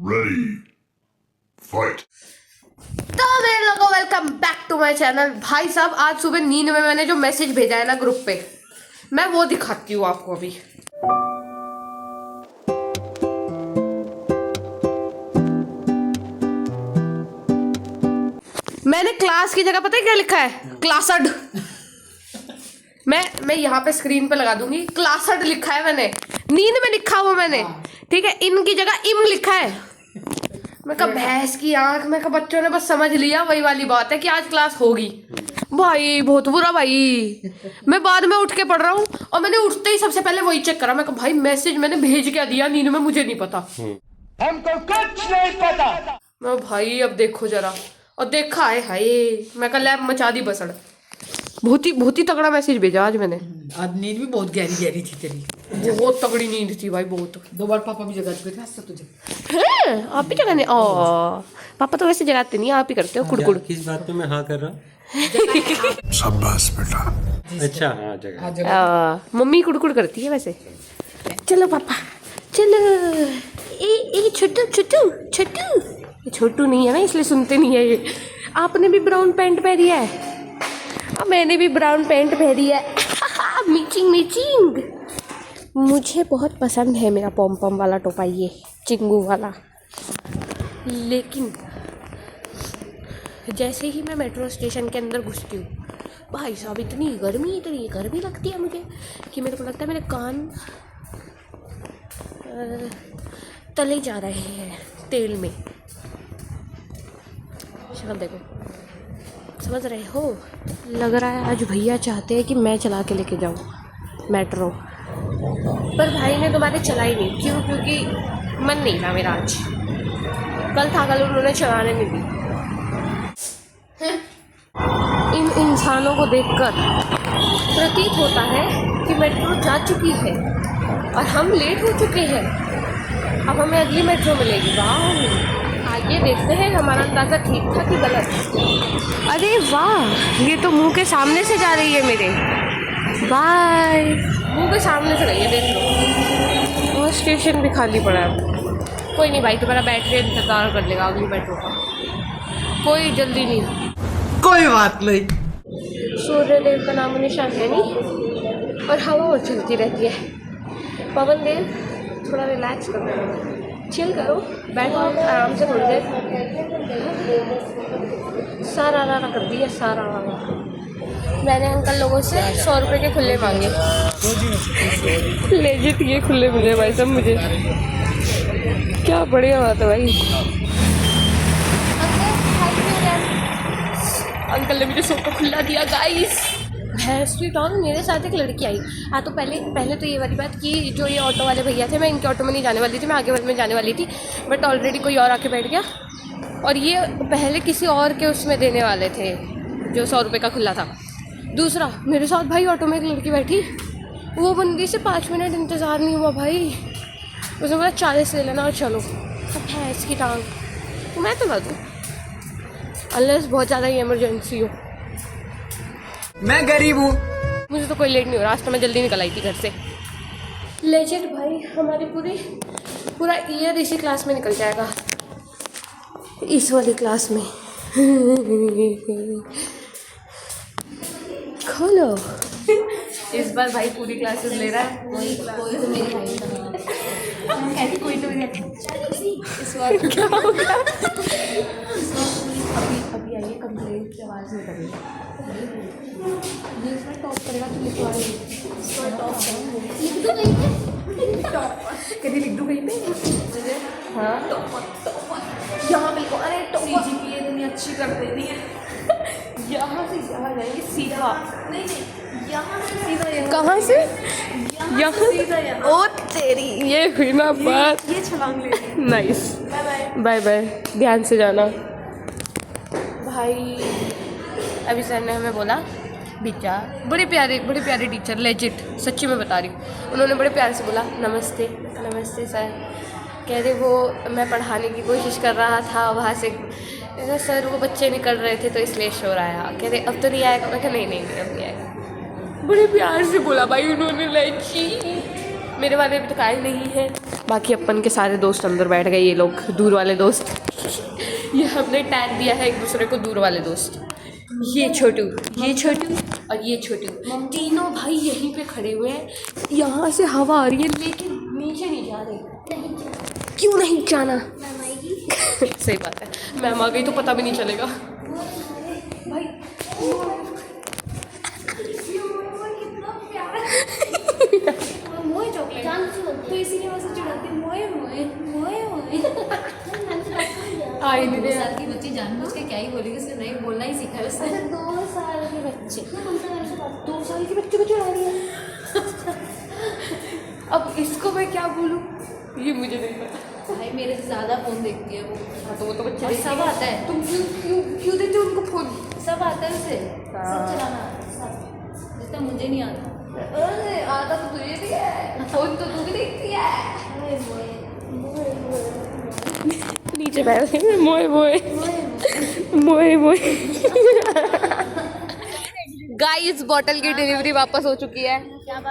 Ready. Fight. तो मेरे लोगों welcome back to my channel. भाई साहब आज सुबह नींद में मैंने जो मैसेज भेजा है ना ग्रुप पे, मैं वो दिखाती हूँ आपको अभी। मैंने क्लास की जगह पता है क्या लिखा है? क्लासड। मैं यहाँ पे स्क्रीन पे लगा दूंगी। क्लासड लिखा है मैंने, नींद में लिखा हुआ मैंने, ठीक है। इनकी जगह इम लिखा है। मैं कहा भैंस की आंख, मैं कहा बच्चों ने बस समझ लिया, वही वाली बात है कि आज क्लास होगी। भाई बहुत बुरा भाई। मैं बाद में उठ के पढ़ रहा हूँ और मैंने उठते ही सबसे पहले वही चेक करा। मैं कहा भाई मैसेज मैंने भेज क्या दिया नींद में, मुझे नहीं पता, हमको कुछ नहीं पता। मैं भाई अब देखो जरा, और देखा है हाय, मैं कहा लैब मचा दी बसड़। बहुत ही तगड़ा मैसेज भेजा आज मैंने। आज नींद भी बहुत गहरी गहरी थी तेरी, बहुत तगड़ी नींद थी भाई, बहुत। 2 बार पापा भी जगा चुके थे तुझे। हैं आप भी जगाने? ओ पापा तो वैसे जगाते नहीं, आप ही करते हो कुड़कुड़। किस बात पे मैं हाँ कर रहा हूँ? शाबाश बेटा। अच्छा हाँ जगह। मम्मी कुड़कुड़ करती है वैसे। चलो पापा चलो। ए छोटू छोटू छोटू, छोटू नहीं है ना इसलिए सुनते नहीं है ये। आपने भी ब्राउन पैंट पहनी है और मैंने भी ब्राउन पैंट पहनी है। मीचिंग मीचिंग। मुझे बहुत पसंद है मेरा पॉम पॉम वाला टोपा, ये चिंगू वाला। लेकिन जैसे ही मैं मेट्रो स्टेशन के अंदर घुसती हूँ भाई साहब, इतनी गर्मी लगती है मुझे कि मेरे को लगता है मेरे कान तले जा रहे हैं तेल में। शक्ल देखो, समझ रहे हो? लग रहा है आज भैया चाहते हैं कि मैं चला के लेके जाऊँ मेट्रो, पर भाई ने तुम्हारे चलाई नहीं। क्यों? क्योंकि मन नहीं था मेरा आज। कल उन्होंने चलाने नहीं दी। इन इंसानों को देखकर प्रतीत होता है कि मेट्रो जा चुकी है और हम लेट हो चुके हैं। अब हमें अगली मेट्रो मिलेगी। वाह, आइए देखते हैं हमारा अंदाज़ा ठीक था कि गलत। अरे वाह, ये तो मुंह के सामने से जा रही है मेरे। बाय। मुंह के सामने से गई है, देख लो। और स्टेशन भी खाली पड़ा है। कोई नहीं भाई, तुम्हारा बैटरी इंतजार कर लेगा अगली मेट्रो का, कोई जल्दी नहीं। कोई बात नहीं। सूर्यदेव का नाम निशान है नहीं, और हवा और चलती रहती है। पवन देव थोड़ा रिलैक्स करो, चिल करो, बैठो आराम से थोड़ी देर। सारा रारा कर दिया, सारा रारा। मैंने अंकल लोगों से 100 रुपये के खुले मांगे, लेजिट ये खुले मिले भाई साहब मुझे। क्या बढ़िया बात है भाई। अंकल ने मुझे 100 का खुला दिया गाइस। स्ट्रीट ऑन मेरे साथ एक लड़की आई। हाँ तो पहले तो ये वाली बात कि जो ये ऑटो वाले भैया थे, मैं इनके ऑटो में नहीं जाने वाली थी, मैं आगे वाले में जाने वाली थी, बट ऑलरेडी कोई और आके बैठ गया। और ये पहले किसी और के उसमें देने वाले थे जो 100 रुपये का खुला था। दूसरा मेरे साथ भाई ऑटो में एक लड़की बैठी, वो बंदी से 5 मिनट इंतज़ार नहीं हुआ भाई। उसने बोला 40 ले लेना और चलो। अब है इसकी टांग, तो मैं तो ना दूँ अनलेस बहुत ज़्यादा ही इमरजेंसी हो। मैं गरीब हूँ। मुझे तो कोई लेट नहीं हो रहा, आज तो मैं जल्दी निकल आई थी घर से। लेजेंड भाई, हमारी पूरा ईयर इसी क्लास में निकल जाएगा, इस वाली क्लास में। खोलो। इस बार भाई पूरी क्लासेस ले रहा है। कोई तो मेरे भाई का कोई तो इस बार क्या होगा? अभी आइए कंप्लेंट की आवाज़ नहीं करेगी। ये इसमें टॉप करेगा तो लिखवा लेंगे। कभी लिख दूँ कहीं पे? हाँ यहाँ पे लिखो। अरे टॉप जीपीए इतनी अच्छी कर देनी है। यहाँ से यहाँ जाएंगे सीधा। नहीं यहाँ से सीधा। कहाँ से? यहाँ। ओ तेरी, ये हुई ना बात। ये छलांग ले। नाइस। बाय बाय, ध्यान से जाना भाई। अभी सर ने हमें बोला बिचा, बड़े प्यारे टीचर, लेजिट सच्ची में बता रही हूँ। उन्होंने बड़े प्यार से बोला नमस्ते। नमस्ते सर। कह रहे वो मैं पढ़ाने की कोशिश कर रहा था, वहाँ से सर वो बच्चे निकल रहे थे तो इसलिए शोर आया। कह रहे अब तो नहीं आएगा। मैं कहा नहीं अब नहीं आएगा। बड़े प्यार से बोला भाई उन्होंने। लाइक मेरे वाले भी तो काहे नहीं है। बाकी अपन के सारे दोस्त अंदर बैठ गए, ये लोग दूर वाले दोस्त। ये हमने टैग दिया है एक दूसरे को, दूर वाले दोस्त। ये छोटू और ये छोटू, तीनों भाई यहीं पे खड़े हुए हैं। यहाँ से हवा आ रही है लेकिन नीचे नहीं जा रहे। क्यों नहीं जाना? सही बात है, मैम आ गई तो पता भी नहीं चलेगा भाई। आई नहीं साल की बच्ची जानबूझ के क्या ही बोलेगी, उसने नहीं बोलना ही सीखा है उसने। 2 साल के बच्चे, 2 साल के बच्चे को चढ़ा रही है। अब इसको मैं क्या बोलूँ, ये मुझे नहीं पता। भाई मेरे से ज़्यादा फ़ोन देखती है वो। हाँ तो वो तो बच्चे और सब आता है। तुम क्यों देते हो उनको फोन? सब आता है उसे, सब चलाना सब, जितना मुझे नहीं आता। अरे आता तो तुझे भी है, फोन तो तू भी देखती है। नीचे बैठ मोए मोए मोए मोए। गाइस बॉटल की डिलीवरी वापस हो चुकी है।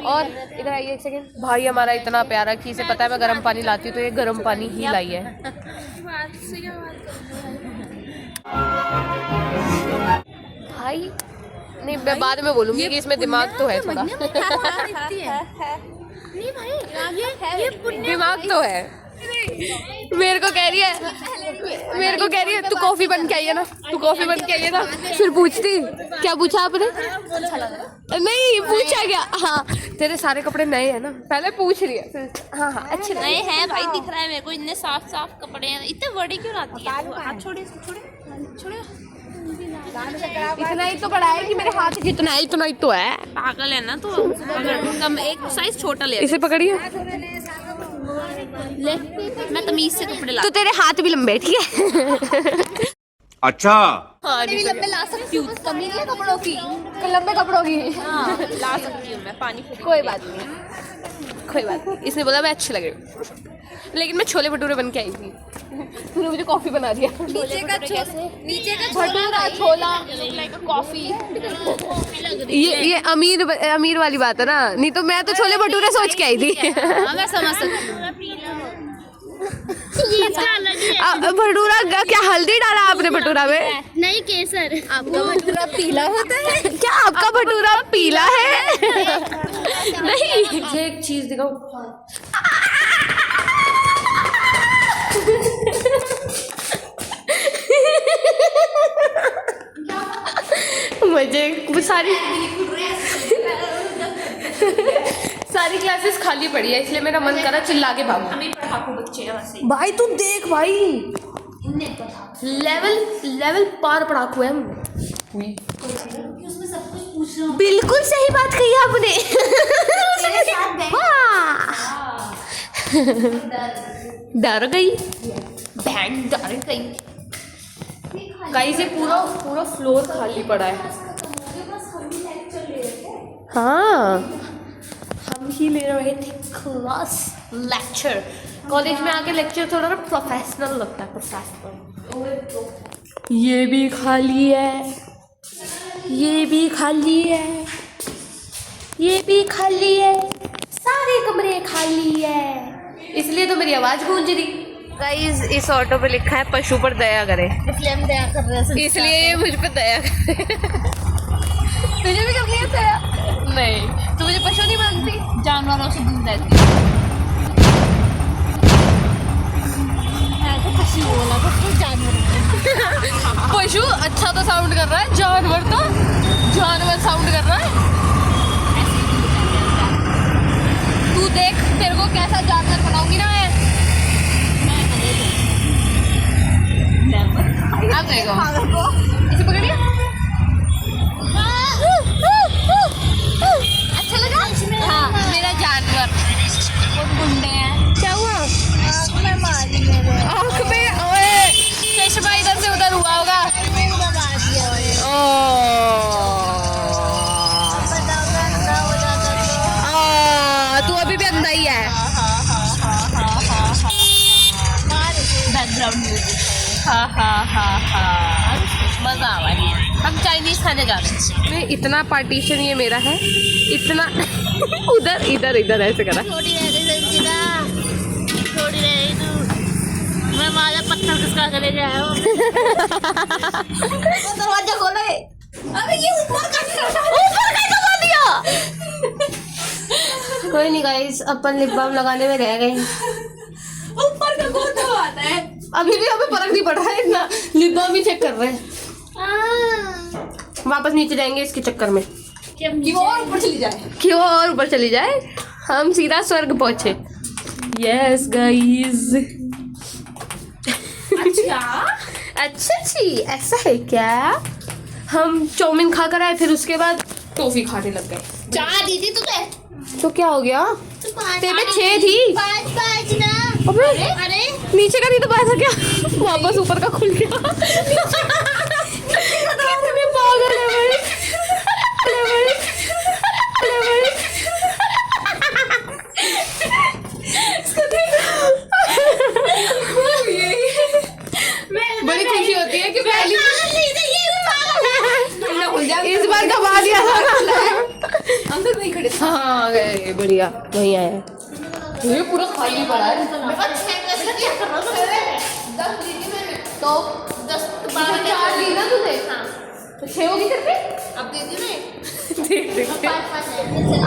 और इधर आइए एक सेकंड। भाई हमारा इतना प्यारा कि इसे पता है मैं गर्म पानी लाती हूँ तो ये गर्म पानी ही लाई है। भाई नहीं, मैं बाद में बोलूँगी कि इसमें दिमाग तो है थोड़ा। दिमाग तो है। मेरे को कह रही है तू कॉफी बन के आई है ना, तू कॉफी बन के आई है ना। फिर पूछती क्या पूछा आपने? नहीं पूछा क्या? हाँ तेरे सारे कपड़े नए हैं ना, पहले पूछ रही है। हाँ हाँ अच्छे नए हैं भाई, दिख रहा है मेरे को। इतने साफ साफ कपड़े हैं, इतने बड़े क्यों लाती है? हाथ छोड़े छोड़े। इतना ही तो बड़ा है कि मेरे हाथ जितना है, इतना ही तो है। पागल है ना तू, कम एक साइज छोटा ले। इसे पकड़िए, ले मैं तमीज से कपड़े ला। तो तेरे हाथ भी लंबे, ठीक है? अच्छा हाँ भी लंबे ला सकती हूँ, तमीज है कपड़ों की। लंबे कपड़ों की हाँ ला सकती हूँ मैं, पानी पूरी। कोई बात नहीं। इसने बोला मैं अच्छी लग रही हूँ, लेकिन मैं छोले भटूरे बन के आई थी। तूने मुझे कॉफी बना दिया। नीचे का भटूरा छोला कॉफी ये अमीर वाली बात है ना, नहीं तो मैं तो छोले भटूरे सोच के आई थी। मैं समझ सकती हूँ। भटूरा क्या हल्दी डाला आपने भटूरा में? नहीं केसर। आपका भटूरा पीला होता है क्या आपका भटूरा पीला है? नहीं मुझे एक चीज दिखाओ। मुझे सारी क्लासेस खाली पड़ी है, इसलिए मेरा मन करा चिल्ला के भागो। हमें पढ़ाकू बच्चे हैं वैसे। भाई तू देख भाई, लेवल पार पढ़ाकू है हम। बिल्कुल सही बात कही आपने। डर गई बैंक, डर गई। गाइस ये पूरा फ्लोर खाली पड़ा है। हाँ हम ही ले रहे थे क्लास लेक्चर। कॉलेज में आके लेक्चर थोड़ा ना प्रोफेशनल लगता है, प्रोफेशनल। ये भी खाली है, ये भी खाली है, ये भी खाली है, सारे कमरे खाली है, इसलिए तो मेरी आवाज गूंज रही। गाइस इस ऑटो पे लिखा है पशु पर दया करे, इसलिए हम दया कर रहे हैं। इसलिए ये मुझ पे दया करे। तुझे भी करनी है दया? नहीं, तू मुझे पशु नहीं मानती? जानवरों से दूर रहती है। मैं तो पशु बोला था, तो जानवर। पशु अच्छा तो साउंड कर रहा है, जानवर साउंड कर रहा है। तू देख तेरे को कैसा जानवर बनाऊंगी ना मैं। अब देखो इसे पकड़िए। अच्छा लगा? हाँ मेरा जानवर। बहुत गुंडे हैं। क्या हुआ? आँख में मारी मेरे। आँख में? ओए चश्मा इधर से उधर हुआ होगा। मेरे को मार दिया तू अभी भी अंधा ही है। Background music. मजा आ रही है। हम चाइनीज खाने जा रहे हैं। इतना पार्टीशन ये मेरा है, इतना उधर इधर इधर ऐसे करा। छोटी रहती संजीदा। पत्थर किसका गले जाए हो दरवाजा खोले। अबे ये ऊपर का दबा दिया। कोई नहीं गाइस, अपन लिप बाम लगाने में रह गए। ऊपर का कौन दबाता है? अभी भी हमें फर्क नहीं पड़ रहा है इतना, लिप बाम ही चेक कर रहे हैं। वापस नीचे जाएंगे इसके चक्कर में कि वो और ऊपर चली जाए। क्यों और ऊपर चली जाए, हम सीधा स्वर्ग पहुंचे। Yes guys. अच्छा जी, ऐसा है क्या? हम चाउमीन खा कर आए, फिर उसके बाद टॉफी खाने लग गए। चार दी थी तुझे तो क्या हो गया? तेरे 6 थी। 5 ना। अबे अरे नीचे का नहीं दबाया था क्या? वापस ऊपर का खुल गया। कितने पागल है भाई। बड़ी खुशी होती है कि पहली इस बार दबा दिया था। अंदर नहीं खड़े थे। हाँ गए, बढ़िया वही आया। ये पूरा खाली पड़ा है। तो 10-12 ली ना तूने? हाँ तो 6 होगी तेरे पे। अब दे दी मैं।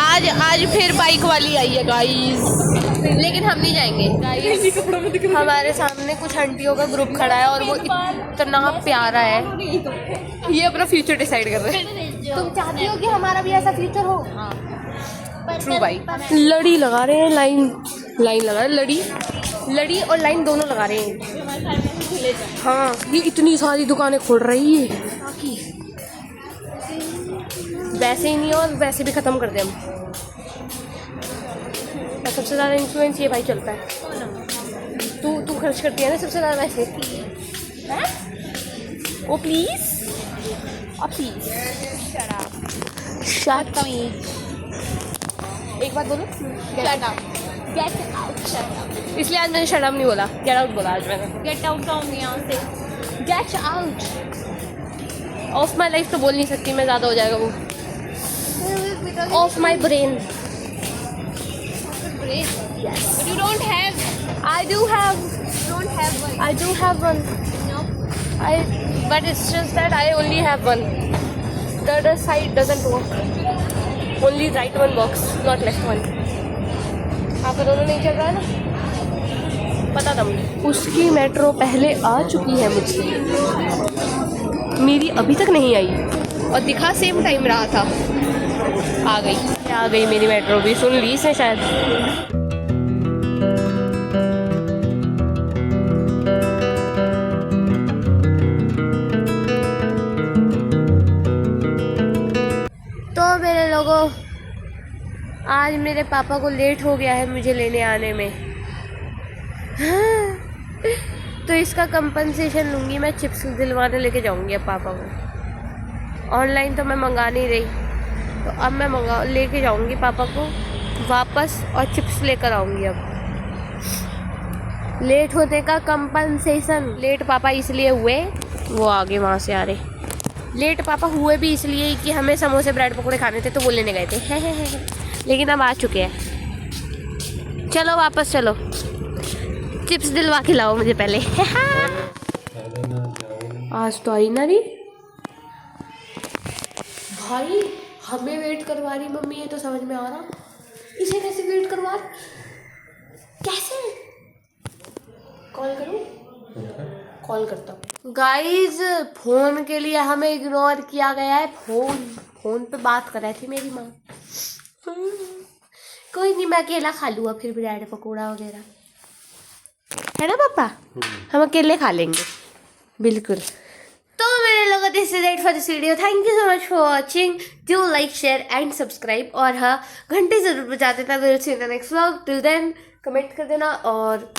आज फिर बाइक वाली आई है गाइस, लेकिन हम नहीं जाएंगे गाइस। हमारे सामने कुछ आंटियों का ग्रुप खड़ा है और वो इतना प्यारा है। ये अपना फ्यूचर डिसाइड कर रहे हैं। तुम चाहती हो कि हमारा भी ऐसा फ्यूचर हो? ट्रू भाई। लड़ी लगा रहे हैं, लाइन लगा रहे हैं, लड़ी और लाइन दोनों लगा रहे हैं। हाँ ये इतनी सारी दुकानें खोल रही है, वैसे ही नहीं और वैसे भी खत्म कर दे हम। सबसे ज़्यादा इन्फ्लुएंस ये भाई चलता है। तू खर्च करती है ना सबसे ज़्यादा वैसे। ओ प्लीज शट अप। एक बात बोलो, गेट आउट। इसलिए आज मैंने शट अप नहीं बोला, गेट आउट बोला आज मैंने। गेट आउट आऊंगी यहाँ से। Get out of my life तो बोल नहीं सकती मैं, ज़्यादा हो जाएगा वो। Of my brain. But you don't have. I do have one. No. But it's just that I only have one. The other side doesn't work. Only right one works, not left one. आपका दोनों नहीं चल रहा है ना? पता था मुझे। उसकी मेट्रो पहले आ चुकी है मुझसे, मेरी अभी तक नहीं आई और दिखा सेम टाइम रहा था। आ गई मेरी मेट्रो भी, सुन ली इसने शायद। तो मेरे लोगों, आज मेरे पापा को लेट हो गया है मुझे लेने आने में। तो इसका कंपनसेशन लूँगी मैं, चिप्स दिलवाने लेके जाऊँगी अब पापा को। ऑनलाइन तो मैं मंगा नहीं रही, तो अब मैं लेके जाऊँगी पापा को वापस और चिप्स लेकर आऊँगी। अब लेट होने का कंपनसेशन। लेट पापा इसलिए हुए, वो आगे वहाँ से आ रहे। लेट पापा हुए भी इसलिए कि हमें समोसे ब्रेड पकौड़े खाने थे तो वो लेने गए थे। लेकिन अब आ चुके हैं। चलो वापस चलो, चिप्स दिलवा के लाओ मुझे पहले। आज तो आई ना रही भाई, हमें वेट करवा रही मम्मी, ये तो समझ में आ रहा। इसे कैसे वेट करवा, कैसे? कॉल करूं? कॉल करता हूँ। गाइज फोन के लिए हमें इग्नोर किया गया है। फोन पे बात कर रही थी मेरी माँ। कोई नहीं, मैं अकेला खा लूँगा फिर ब्रेड पकौड़ा वगैरह, है ना पापा? हम अकेले खा लेंगे बिल्कुल। तो मेरे लोगों, this is it for this video. Thank you so much for watching. Do like, share and subscribe, और हाँ घंटे ज़रूर बजा देना। Will see in the next vlog. Till then comment कर देना और